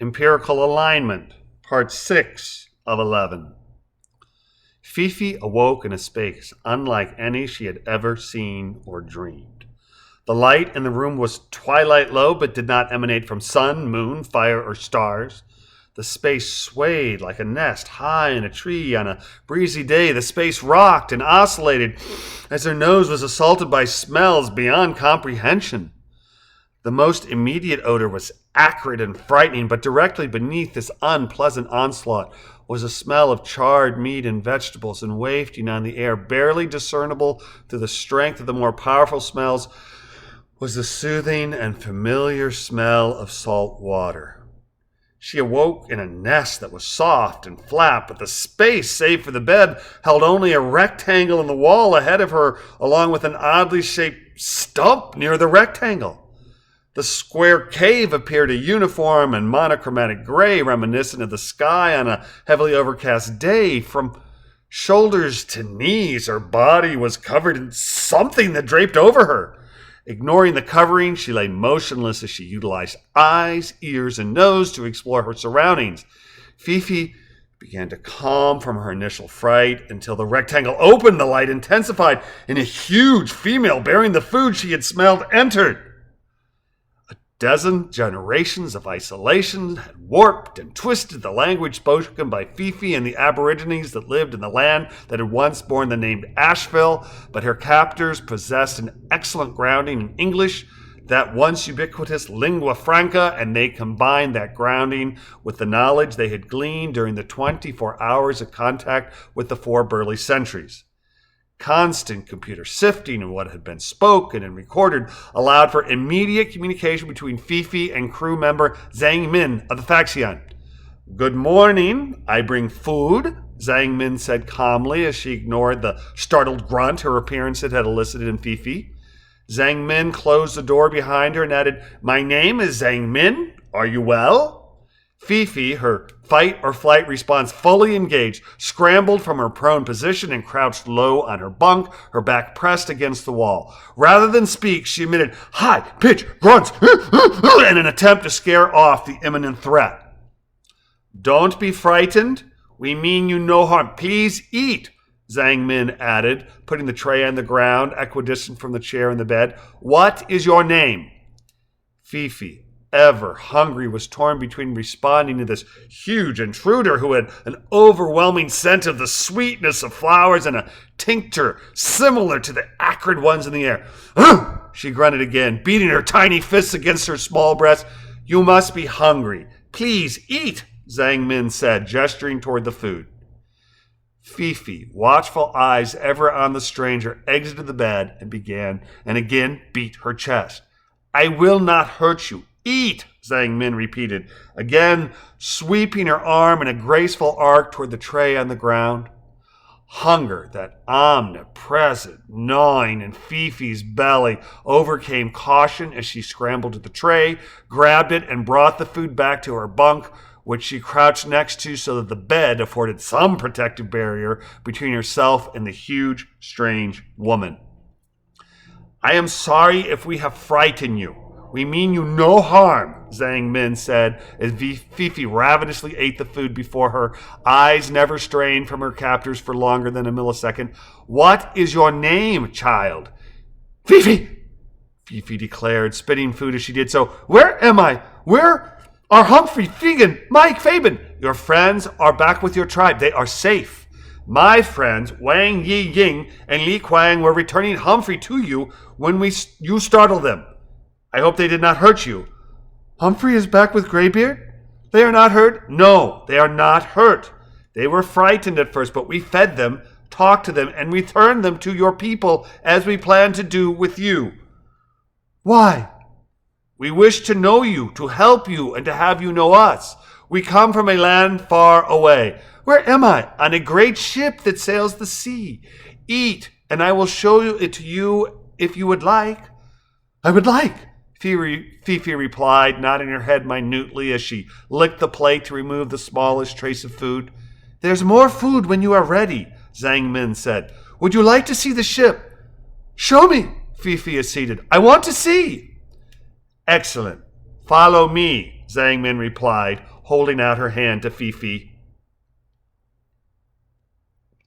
Empirical Alignment, Part 6 of 11. Fifi awoke in a space unlike any she had ever seen or dreamed. The light in the room was twilight low, but did not emanate from sun, moon, fire, or stars. The space swayed like a nest high in a tree on a breezy day. The space rocked and oscillated as her nose was assaulted by smells beyond comprehension. The most immediate odor was acrid and frightening, but directly beneath this unpleasant onslaught was a smell of charred meat and vegetables, and wafting on the air, barely discernible through the strength of the more powerful smells, was the soothing and familiar smell of salt water. She awoke in a nest that was soft and flat, but the space, save for the bed, held only a rectangle in the wall ahead of her, along with an oddly shaped stump near the rectangle. The square cave appeared a uniform and monochromatic gray, reminiscent of the sky on a heavily overcast day. From shoulders to knees, her body was covered in something that draped over her. Ignoring the covering, she lay motionless as she utilized eyes, ears, and nose to explore her surroundings. Fifi began to calm from her initial fright until the rectangle opened. The light intensified, and a huge female bearing the food she had smelled entered. Dozen generations of isolation had warped and twisted the language spoken by Fifi and the aborigines that lived in the land that had once borne the name Asheville, but her captors possessed an excellent grounding in English, that once ubiquitous lingua franca, and they combined that grounding with the knowledge they had gleaned during the 24 hours of contact with the 4 burly sentries. Constant computer sifting of what had been spoken and recorded allowed for immediate communication between Fifi and crew member Zhang Min of the Faxion. "Good morning. I bring food," Zhang Min said calmly as she ignored the startled grunt her appearance had elicited in Fifi. Zhang Min closed the door behind her and added, "My name is Zhang Min. Are you well?" Fifi, her fight or flight response fully engaged, scrambled from her prone position and crouched low on her bunk, her back pressed against the wall. Rather than speak, she emitted high-pitched grunts in an attempt to scare off the imminent threat. "Don't be frightened. We mean you no harm. Please eat," Zhang Min added, putting the tray on the ground, equidistant from the chair in the bed. "What is your name?" Fifi, ever hungry, was torn between responding to this huge intruder who had an overwhelming scent of the sweetness of flowers and a tincture similar to the acrid ones in the air. She grunted again, beating her tiny fists against her small breast. "You must be hungry. Please eat," Zhang Min said, gesturing toward the food. Fifi, watchful eyes ever on the stranger, exited the bed and again beat her chest. "I will not hurt you. Eat," Zhang Min repeated, again sweeping her arm in a graceful arc toward the tray on the ground. Hunger, that omnipresent gnawing in Fifi's belly, overcame caution as she scrambled to the tray, grabbed it, and brought the food back to her bunk, which she crouched next to so that the bed afforded some protective barrier between herself and the huge, strange woman. "I am sorry if we have frightened you. We mean you no harm," Zhang Min said as Fifi ravenously ate the food before her, eyes never straying from her captors for longer than a millisecond. "What is your name, child?" "Fifi," Fifi declared, spitting food as she did so. "Where am I? Where are Humphrey, Fegan, Mike, Fabian?" "Your friends are back with your tribe. They are safe. My friends, Wang Yi Ying and Li Kuang, were returning Humphrey to you when you startled them. I hope they did not hurt you." "Humphrey is back with Greybeard? They are not hurt?" "No, they are not hurt. They were frightened at first, but we fed them, talked to them, and returned them to your people as we planned to do with you." "Why?" "We wish to know you, to help you, and to have you know us. We come from a land far away." "Where am I?" "On a great ship that sails the sea. Eat, and I will show it to you if you would like." "I would like," Fifi replied, nodding her head minutely as she licked the plate to remove the smallest trace of food. "There's more food when you are ready," Zhang Min said. "Would you like to see the ship?" "Show me," Fifi acceded. "I want to see." "Excellent. Follow me," Zhang Min replied, holding out her hand to Fifi.